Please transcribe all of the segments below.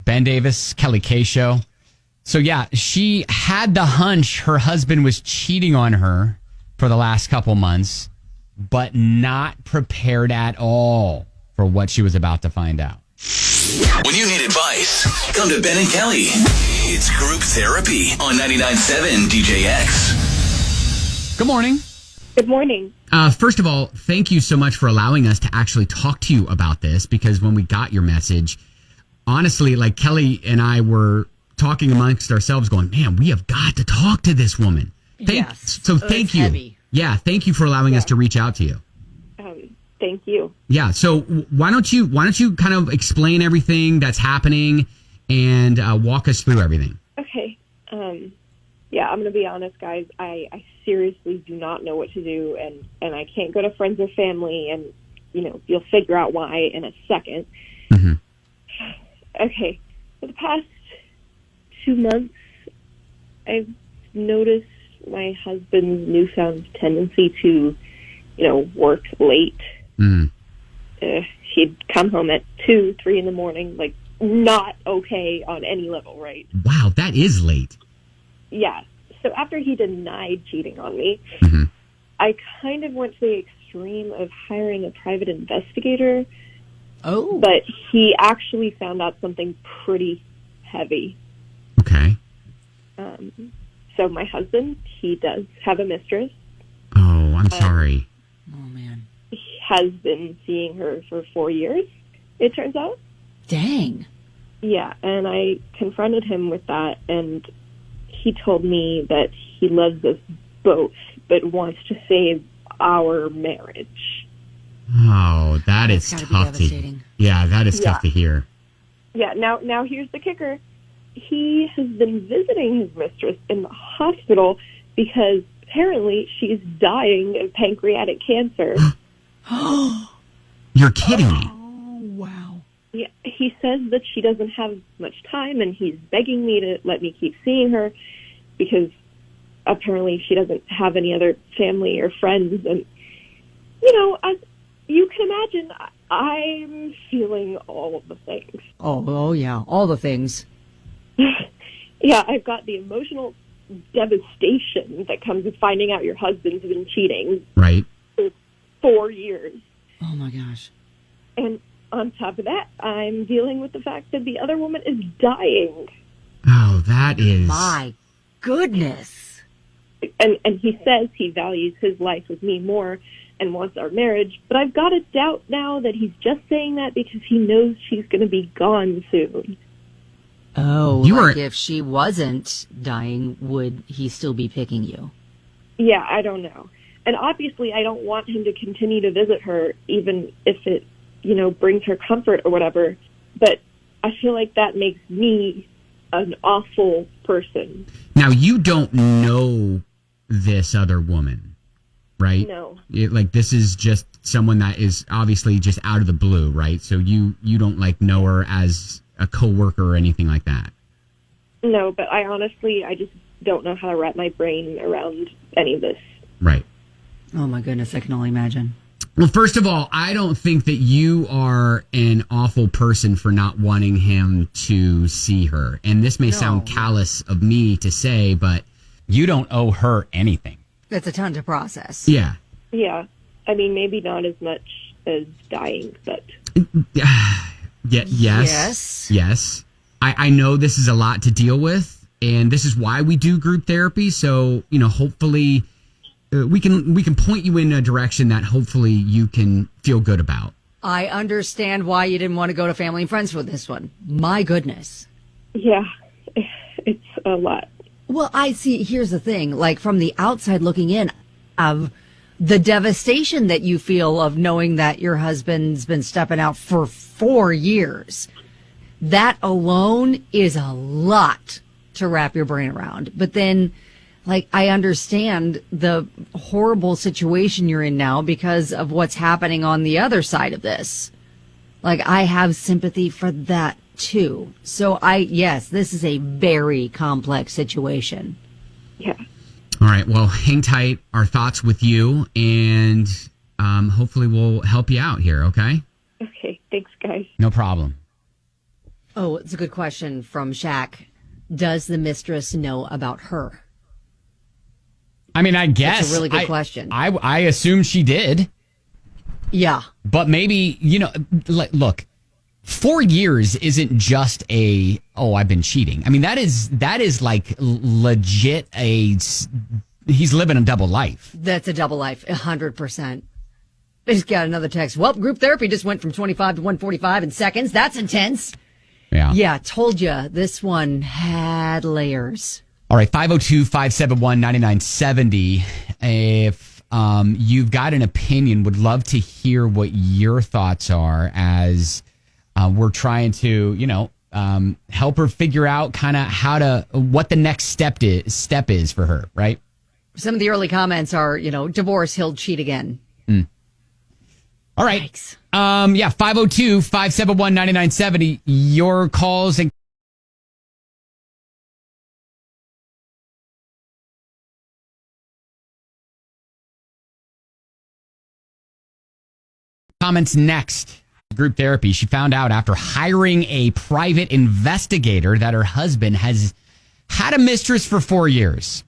Ben Davis, Kelly K Show. So yeah, she had the hunch her husband was cheating on her for the last couple months, but not prepared at all for what she was about to find out. When you need advice, come to Ben and Kelly. It's Group Therapy on 99.7 DJX. Good morning. Good morning. First of all, thank you so much for allowing us to actually talk to you about this, because when we got your message, honestly, like Kelly and I were talking amongst ourselves going, man, we have got to talk to this woman. Thank you. Heavy. Yeah, thank you for allowing us to reach out to you. Thank you. Yeah, so why don't you kind of explain everything that's happening and walk us through everything? Okay. Yeah, I'm going to be honest, guys. I seriously do not know what to do, and I can't go to friends or family, and, you'll figure out why in a second. Mm-hmm. Okay. For the past 2 months, I've noticed my husband's newfound tendency to, work late. Mm. He'd come home at 2, 3 in the morning, like, not okay on any level, right? Wow, that is late. Yeah. So after he denied cheating on me, mm-hmm. I kind of went to the extreme of hiring a private investigator. Oh. But he actually found out something pretty heavy. Okay. So my husband, he does have a mistress. Oh, I'm sorry. Oh, man. He has been seeing her for 4 years, it turns out. Dang. Yeah, and I confronted him with that, and he told me that he loves us both, but wants to save our marriage. Oh, that's tough to hear. Yeah, that is tough to hear. Yeah, now here's the kicker. He has been visiting his mistress in the hospital because apparently she's dying of pancreatic cancer. You're kidding me. Oh, wow. Yeah, he says that she doesn't have much time, and he's begging me to let me keep seeing her because apparently she doesn't have any other family or friends. And, as you can imagine, I'm feeling all of the things. Oh, yeah, all the things. Yeah, I've got the emotional devastation that comes with finding out your husband's been cheating. Right. For 4 years. Oh, my gosh. And on top of that, I'm dealing with the fact that the other woman is dying. Oh, that is... My goodness. And he says he values his life with me more and wants our marriage, but I've got to doubt now that he's just saying that because he knows she's going to be gone soon. Oh, if she wasn't dying, would he still be picking you? Yeah, I don't know. And obviously I don't want him to continue to visit her, even if it, brings her comfort or whatever. But I feel like that makes me an awful person. Now, you don't know this other woman, right? No. This is just someone that is obviously just out of the blue, right? So you don't know her as a coworker or anything like that. No, but I just don't know how to wrap my brain around any of this. Right. Oh my goodness, I can only imagine. Well, first of all, I don't think that you are an awful person for not wanting him to see her. And this may sound callous of me to say, but you don't owe her anything. That's a ton to process. Yeah. Yeah. I mean, maybe not as much as dying, but... Yes. I know this is a lot to deal with, and this is why we do group therapy. So, hopefully we can point you in a direction that hopefully you can feel good about. I understand why you didn't want to go to family and friends for this one. My goodness. Yeah, it's a lot. Well, I see. Here's the thing, from the outside looking in, of the devastation that you feel of knowing that your husband's been stepping out for 4 years. That alone is a lot to wrap your brain around. But then, I understand the horrible situation you're in now because of what's happening on the other side of this. I have sympathy for that too. So yes, this is a very complex situation. Yeah. All right. Well, hang tight. Our thoughts with you, and hopefully we'll help you out here. Okay. Okay. Thanks, guys. No problem. Oh, it's a good question from Shaq. Does the mistress know about her? I mean, I guess. That's a really good question. I assume she did. Yeah. But maybe, look, 4 years isn't just I've been cheating. I mean, that is like legit he's living a double life. That's a double life, 100%. I just got another text. Well, group therapy just went from 25 to 145 in seconds. That's intense. Yeah. Yeah, told you this one had layers. All right, 502-571-9970. If you've got an opinion, would love to hear what your thoughts are as we're trying to, help her figure out kind of what the next step is for her, right? Some of the early comments are, divorce, he'll cheat again. All right. Yikes. 502-571-9970. Your calls and comments next. Group therapy. She found out after hiring a private investigator that her husband has had a mistress for 4 years.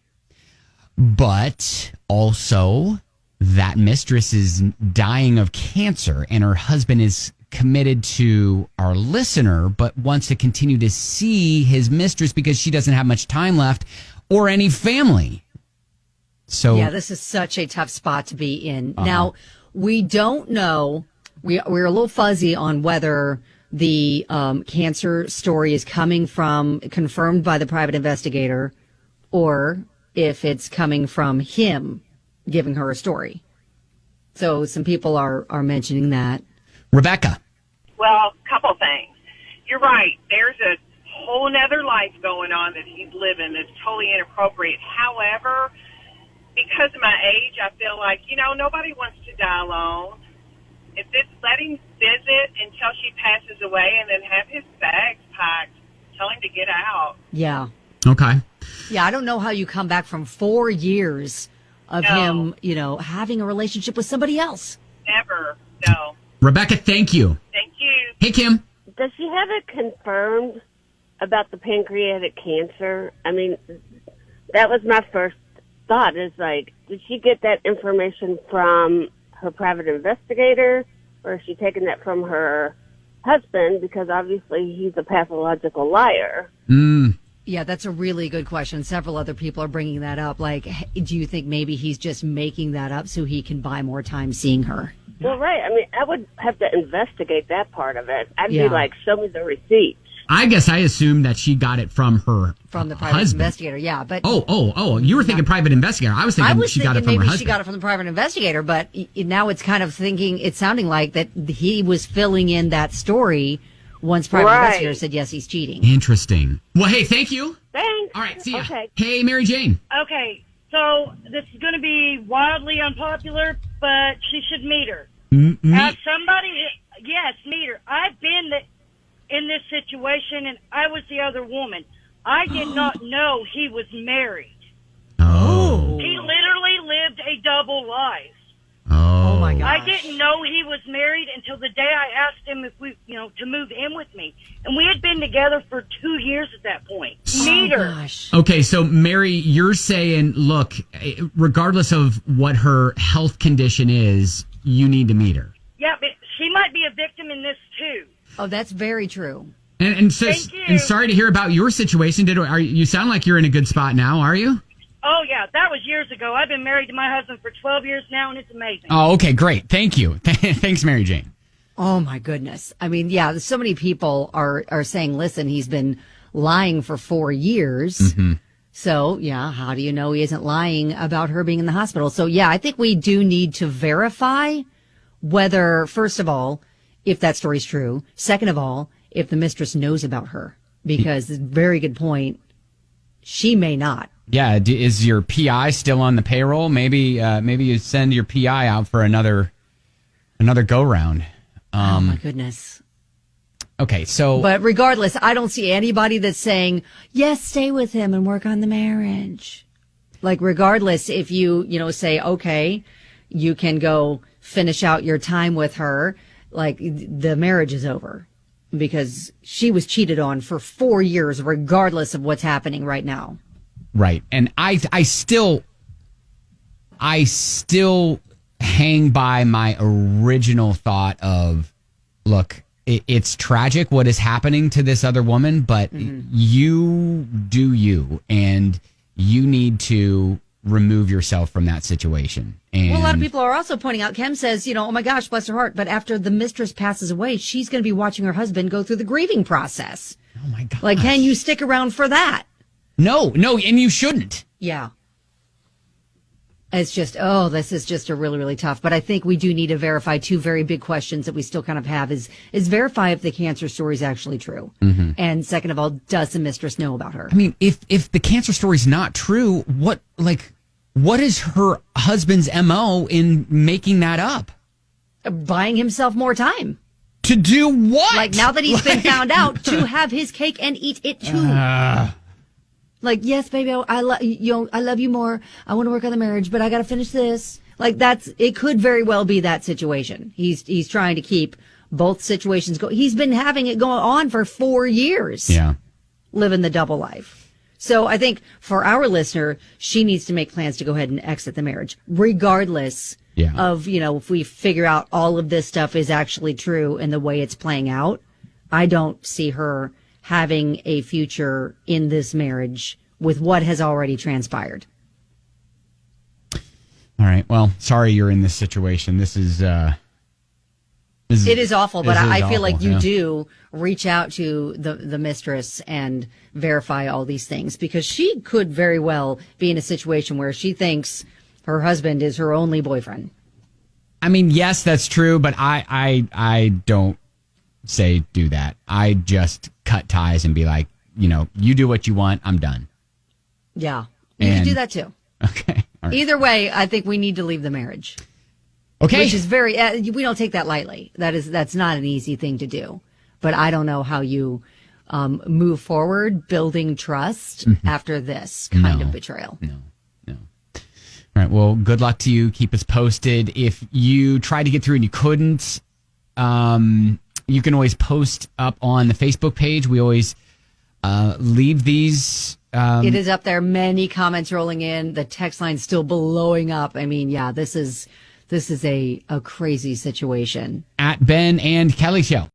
But also that mistress is dying of cancer and her husband is committed to our listener, but wants to continue to see his mistress because she doesn't have much time left or any family. So yeah, this is such a tough spot to be in. Now, we don't know. We're a little fuzzy on whether the cancer story is coming from confirmed by the private investigator or if it's coming from him giving her a story. So some people are mentioning that. Rebecca. Well, a couple things. You're right. There's a whole nother life going on that he's living that's totally inappropriate. However, because of my age, I feel like, nobody wants to die alone. If it's let him visit until she passes away and then have his bags packed, tell him to get out. Yeah. Okay. Yeah, I don't know how you come back from 4 years of him, having a relationship with somebody else. Never. No. Rebecca, thank you. Thank you. Hey, Kim. Does she have it confirmed about the pancreatic cancer? I mean, that was my first thought is like, did she get that information from her private investigator or is she taking that from her husband? Because obviously he's a pathological liar. Yeah, that's a really good question. Several other people are bringing that up. Like, do you think maybe he's just making that up so he can buy more time seeing her? Well, right. I mean, I would have to investigate that part of it. I'd be like, show me the receipts. I guess I assumed that she got it from her From the private husband. investigator, yeah. But Oh, you were thinking private investigator. I was thinking she got it from her husband. Maybe she got it from the private investigator, but now it's kind of it's sounding like that he was filling in that story once private investigator said, yes, he's cheating. Interesting. Well, hey, thank you. Thanks. All right, see ya. Okay. Hey, Mary Jane. Okay, so this is going to be wildly unpopular, but she should meet her. As somebody, yes, meet her. I've been in this situation, and I was the other woman. I did not know he was married. Oh. He literally lived a double life. Oh, my gosh. I didn't know he was married until the day I asked him if we, to move in with me. And we had been together for 2 years at that point. Meet her. Gosh. Okay, so Mary, you're saying, look, regardless of what her health condition is, you need to meet her. Yeah, but she might be a victim in this too. Oh, that's very true. And so, Thank you. and sorry to hear about your situation. You sound like you're in a good spot now, are you? Oh, yeah, that was years ago. I've been married to my husband for 12 years now, and it's amazing. Oh, okay, great. Thank you. Thanks, Mary Jane. Oh, my goodness. I mean, yeah, so many people are saying, listen, he's been lying for 4 years. Mm-hmm. So, yeah, how do you know he isn't lying about her being in the hospital? So, yeah, I think we do need to verify whether, first of all, if that story's true. Second of all, if the mistress knows about her. Because, very good point, she may not. Yeah, is your PI still on the payroll? Maybe you send your PI out for another go round. Oh my goodness. Okay, so But regardless, I don't see anybody that's saying, yes, stay with him and work on the marriage. Like, regardless, if you say, okay, you can go finish out your time with her, like, the marriage is over. because she was cheated on for 4 years, regardless of what's happening right now. Right. And I still hang by my original thought of, look, it's tragic what is happening to this other woman, but you do you, and you need to remove yourself from that situation. And well, a lot of people are also pointing out, Kim says, oh my gosh, bless her heart, but after the mistress passes away, she's going to be watching her husband go through the grieving process. Oh my God. Like, can you stick around for that? No, and you shouldn't. Yeah. It's just, this is just a really, really tough. But I think we do need to verify two very big questions that we still kind of have is verify if the cancer story is actually true. Mm-hmm. And second of all, does the mistress know about her? I mean, if the cancer story is not true, what is her husband's MO in making that up? Buying himself more time. To do what? Like, now that he's been found out, to have his cake and eat it too. Like, yes, baby, I love you more. I want to work on the marriage, but I got to finish this. Like, it could very well be that situation. He's trying to keep both situations going. He's been having it go on for 4 years. Yeah. Living the double life. So I think for our listener, she needs to make plans to go ahead and exit the marriage, regardless of, if we figure out all of this stuff is actually true and the way it's playing out. I don't see her having a future in this marriage with what has already transpired. All right. Well, sorry you're in this situation. It is awful, but I feel like you do reach out to the mistress and verify all these things, because she could very well be in a situation where she thinks her husband is her only boyfriend. I mean, yes, that's true, but I don't say do that. I just cut ties and be like, you do what you want. I'm done. Yeah. You can do that too. Okay. All right. Either way, I think we need to leave the marriage. Okay. Which is we don't take that lightly. That's not an easy thing to do. But I don't know how you move forward building trust after this kind of betrayal. No. All right. Well, good luck to you. Keep us posted. If you tried to get through and you couldn't, you can always post up on the Facebook page. We always leave these. It is up there. Many comments rolling in. The text line's still blowing up. I mean, yeah, this is a crazy situation. At Ben and Kelly Show.